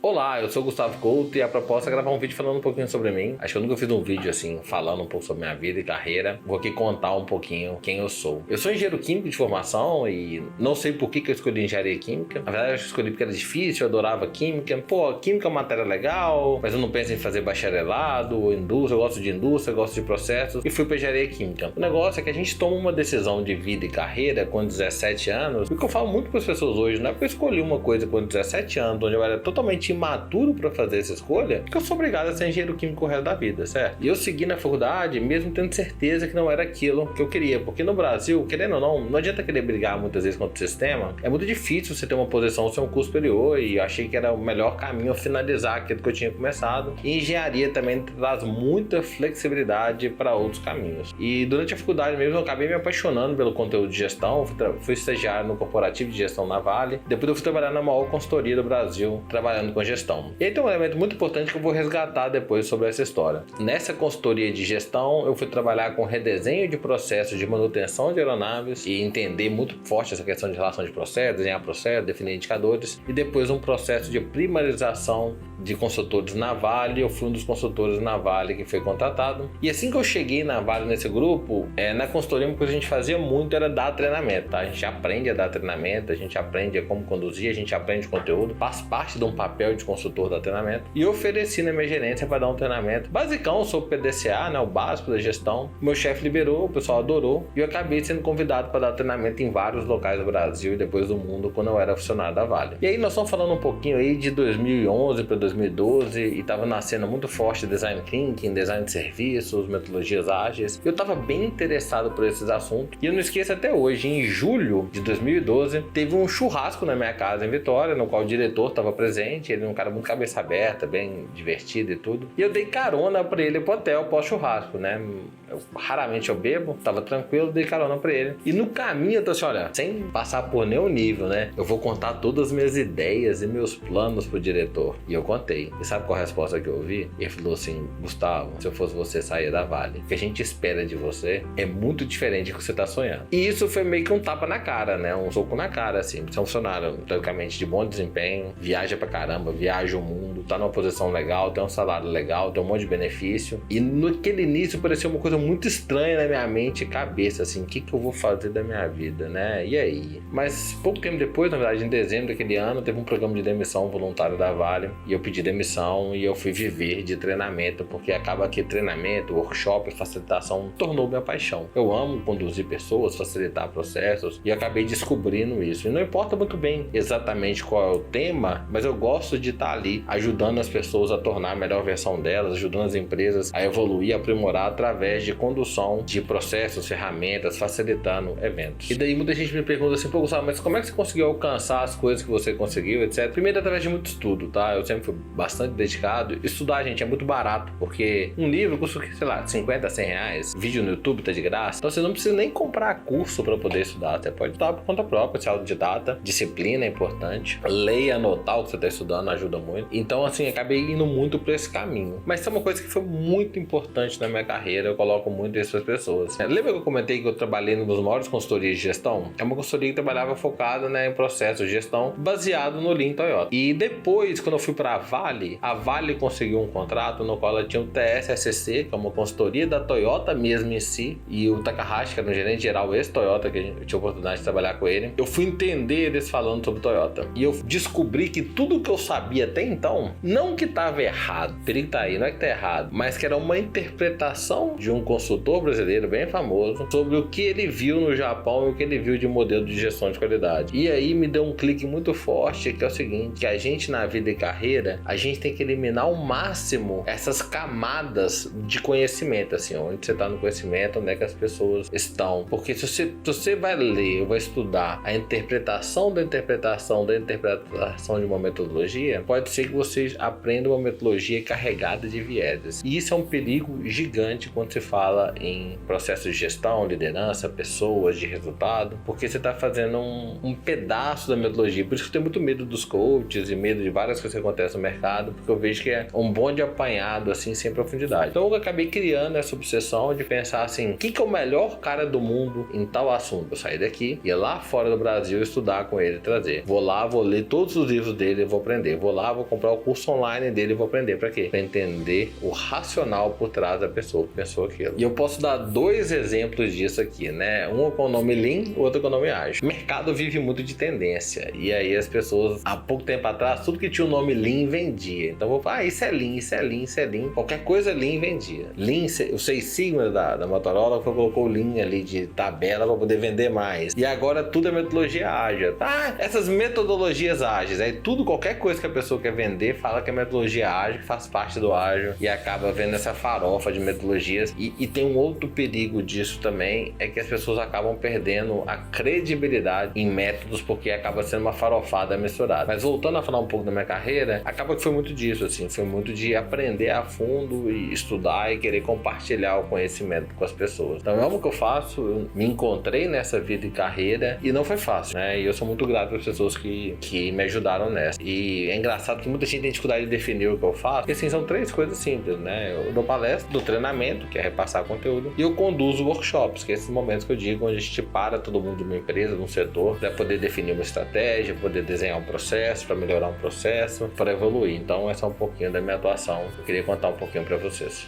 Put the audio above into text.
Olá, eu sou o Gustavo Couto e a proposta é gravar um vídeo falando um pouquinho sobre mim. Acho que eu nunca fiz um vídeo assim, falando um pouco sobre minha vida e carreira. Vou aqui contar um pouquinho quem eu sou. Eu sou engenheiro químico de formação e não sei por que eu escolhi engenharia química. Na verdade, eu escolhi porque era difícil, eu adorava química. Pô, química é uma matéria legal, mas eu não penso em fazer bacharelado ou indústria. Eu gosto de indústria, eu gosto de processos e fui pra engenharia química. O negócio é que a gente toma uma decisão de vida e carreira com 17 anos. E o que eu falo muito para as pessoas hoje, não é porque eu escolhi uma coisa com 17 anos, onde eu era totalmente imaturo para fazer essa escolha, que eu sou obrigado a ser engenheiro químico o resto da vida, certo? E eu segui na faculdade mesmo tendo certeza que não era aquilo que eu queria, porque no Brasil, querendo ou não adianta querer brigar muitas vezes contra o sistema, é muito difícil você ter uma posição sem um curso superior, e eu achei que era o melhor caminho finalizar aquilo que eu tinha começado. E engenharia também traz muita flexibilidade para outros caminhos. E durante a faculdade mesmo eu acabei me apaixonando pelo conteúdo de gestão, fui estagiar no corporativo de gestão na Vale, depois eu fui trabalhar na maior consultoria do Brasil, trabalhando com gestão. E aí tem um elemento muito importante que eu vou resgatar depois sobre essa história. Nessa consultoria de gestão, eu fui trabalhar com redesenho de processos de manutenção de aeronaves e entender muito forte essa questão de relação de processos, desenhar processos, definir indicadores, e depois um processo de primarização de consultores na Vale. Eu fui um dos consultores na Vale que foi contratado. E assim que eu cheguei na Vale nesse grupo, na consultoria uma coisa que a gente fazia muito era dar treinamento, tá? A gente aprende a dar treinamento, a gente aprende a como conduzir, a gente aprende conteúdo, faz parte de um papel de consultor da treinamento. E eu ofereci na minha gerência para dar um treinamento basicão sobre PDCA, o básico da gestão. Meu chefe liberou, o pessoal adorou, e eu acabei sendo convidado para dar treinamento em vários locais do Brasil e depois do mundo quando eu era funcionário da Vale. E aí nós estamos falando um pouquinho aí de 2011 para 2012 e estava nascendo muito forte design thinking, design de serviços, metodologias ágeis. Eu estava bem interessado por esses assuntos e eu não esqueço até hoje, em julho de 2012, teve um churrasco na minha casa em Vitória, no qual o diretor estava presente. Ele é um cara muito cabeça aberta, bem divertido e tudo. E eu dei carona pra ele pro hotel pós-churrasco, né? Raramente eu bebo, tava tranquilo, dei carona pra ele. E no caminho eu tô assim, olha, sem passar por nenhum nível, né? Eu vou contar todas as minhas ideias e meus planos pro diretor. E eu contei. E sabe qual a resposta que eu ouvi? Ele falou assim: Gustavo, se eu fosse você, sair da Vale. O que a gente espera de você é muito diferente do que você tá sonhando. E isso foi meio que um tapa na cara, né? Um soco na cara, assim. Você é um funcionário, teoricamente, de bom desempenho, viaja pra caramba, viaja o mundo, tá numa posição legal, tem um salário legal, tem um monte de benefício. E naquele início pareceu uma coisa muito estranha na minha mente e cabeça, assim, o que eu vou fazer da minha vida, né? E aí? Mas pouco tempo depois, na verdade, em dezembro daquele ano, teve um programa de demissão voluntário da Vale e eu pedi demissão e eu fui viver de treinamento, porque acaba que treinamento, workshop, facilitação tornou minha paixão. Eu amo conduzir pessoas, facilitar processos e acabei descobrindo isso. E não importa muito bem exatamente qual é o tema, mas eu gosto de estar ali ajudando as pessoas a tornar a melhor versão delas, ajudando as empresas a evoluir, aprimorar através de condução de processos, ferramentas, facilitando eventos. E daí muita gente me pergunta assim: pô, Gustavo, mas como é que você conseguiu alcançar as coisas que você conseguiu, etc. Primeiro, através de muito estudo, tá? Eu sempre fui bastante dedicado. Estudar, gente, é muito barato, porque um livro custa, sei lá, 50, 100 reais. Vídeo no YouTube tá de graça. Então você não precisa nem comprar curso para poder estudar. Você pode estudar por conta própria, ser autodidata. Disciplina é importante. Leia, anotar o que você tá estudando ajuda muito. Então, assim, acabei indo muito por esse caminho. Mas é uma coisa que foi muito importante na minha carreira. Eu coloco muito isso para as pessoas. Lembra que eu comentei que eu trabalhei numa das maiores consultorias de gestão? É uma consultoria que trabalhava focada, né, em processos de gestão baseado no Lean Toyota. E depois, quando eu fui para a Vale conseguiu um contrato no qual ela tinha o TSSC, que é uma consultoria da Toyota mesmo em si, e o Takahashi, que era um gerente geral ex-Toyota, que eu tinha a oportunidade de trabalhar com ele. Eu fui entender eles falando sobre Toyota. E eu descobri que tudo que eu sabia até então, não que estava errado, o perigo tá aí, não é que tá errado, mas que era uma interpretação de um consultor brasileiro bem famoso sobre o que ele viu no Japão e o que ele viu de modelo de gestão de qualidade. E aí me deu um clique muito forte, que é o seguinte: que a gente na vida e carreira, a gente tem que eliminar ao máximo essas camadas de conhecimento, assim, onde você está no conhecimento, onde é que as pessoas estão. Porque se você vai ler ou vai estudar a interpretação da interpretação da interpretação de uma metodologia, pode ser que você aprenda uma metodologia carregada de vieses. E isso é um perigo gigante quando se fala em processos de gestão, liderança, pessoas, de resultado, porque você está fazendo um pedaço da metodologia. Por isso que eu tenho muito medo dos coaches e medo de várias coisas que acontecem no mercado, porque eu vejo que é um bonde apanhado, assim, sem profundidade. Então eu acabei criando essa obsessão de pensar assim: quem que é o melhor cara do mundo em tal assunto? Eu saí daqui, ia lá fora do Brasil estudar com ele, trazer. Vou lá, vou ler todos os livros dele, vou aprender. aprender. Vou lá, vou comprar o curso online dele e vou aprender. Pra quê? Pra entender o racional por trás da pessoa que pensou aquilo. E eu posso dar 2 exemplos disso aqui, né? Um com o nome Lean, o outro com o nome Ágil. O mercado vive muito de tendência. E aí as pessoas, há pouco tempo atrás, tudo que tinha o nome Lean vendia. Então eu vou falar, isso é Lean, isso é Lean, isso é Lean. Qualquer coisa Lean vendia. Lean, o 6 Sigma da Motorola colocou o Lean ali de tabela para poder vender mais. E agora tudo é metodologia ágil. Tá? Essas metodologias ágeis. Aí tudo, qualquer coisa que a pessoa quer vender, fala que é metodologia ágil, que faz parte do ágil. E acaba vendo essa farofa de metodologias. E tem um outro perigo disso também, é que as pessoas acabam perdendo a credibilidade em métodos, porque acaba sendo uma farofada misturada. Mas voltando a falar um pouco da minha carreira, acaba que foi muito disso, assim, foi muito de aprender a fundo e estudar e querer compartilhar o conhecimento com as pessoas. Então, eu amo o que eu faço, eu me encontrei nessa vida e carreira e não foi fácil, né? E eu sou muito grato às pessoas que me ajudaram nessa. E é engraçado que muita gente tem dificuldade de definir o que eu faço, porque assim, são 3 coisas simples, né? Eu dou palestra, do treinamento, que é repassar conteúdo, e eu conduzo workshops, que é esses momentos que eu digo onde a gente para todo mundo de uma empresa, de um setor, para poder definir uma estratégia, poder desenhar um processo, para melhorar um processo, para evoluir. Então, essa é um pouquinho da minha atuação. Eu queria contar um pouquinho para vocês.